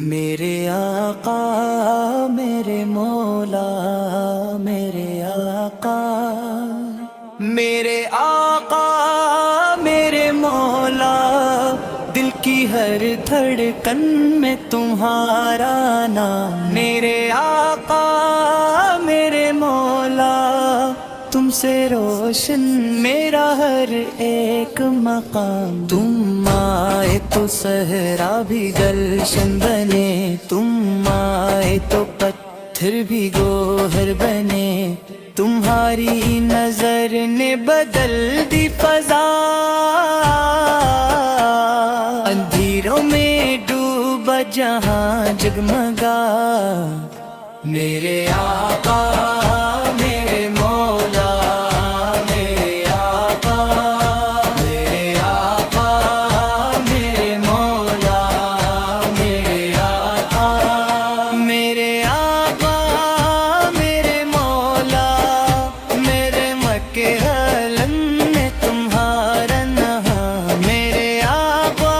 میرے آقا میرے مولا میرے آقا میرے آقا میرے مولا، دل کی ہر دھڑکن میں تمہارا نام۔ میرے آقا میرے مولا، تم سے روشن میرا ہر ایک مقام۔ تم آئے تو صحرا بھی گلشن بنے، تم آئے تو پتھر بھی گوہر بنے، تمہاری نظر نے بدل دی فضا، اندھیروں میں ڈوبا جہاں جگمگا۔ میرے آقا میرے مولا میرے آقا میرے آقا میرے مولا میرے آقا میرے آقا میرے مولا، میرے مکے علم میں تمہارا نام۔ میرے آقا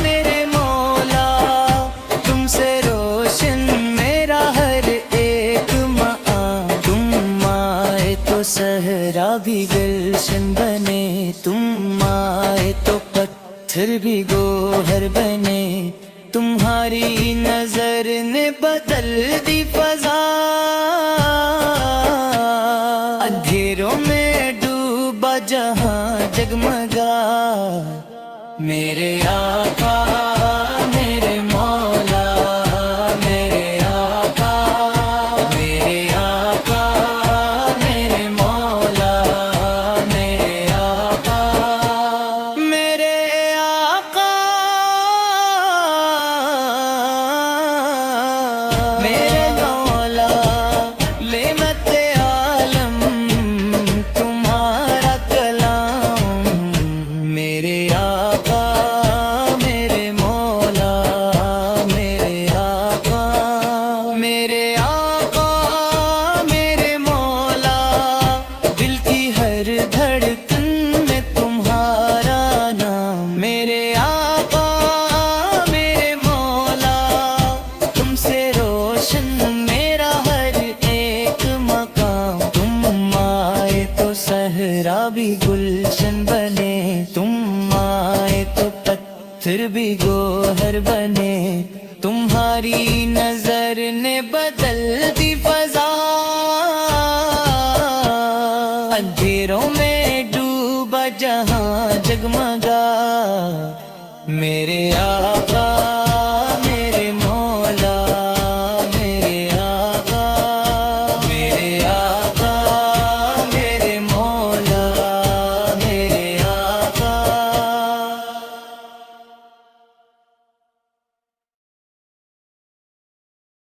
میرے مولا، تم سے روشن میرا ہر ایک مقام۔ تم آئے تو صحرا بھی گلشن بنے، تم آئے تو پتھر بھی گوہر بنے، تمہاری نظر نے بدل دی فضا، اندھیروں میں ڈوبا جہاں جگمگا۔ میرے آقا میرے مولا میرے آقا میرے آقا میرے مولا میرے آقا میرے آقا میرے مولا، نعمت عالم تمہارا کلام۔ میرے آقا میرے مولا میرے آقا میرے آقا میرے مولا، دل کی ہر دھڑکن میں تمہارا نام۔ میرے آقا میرے مولا، تم سے روشن میرا ہر ایک مقام۔ تم آئے تو صحرا بھی گلشن بنے، تم آئے تو پتھر بھی گوہر بنے، تمہاری نظر نے بدل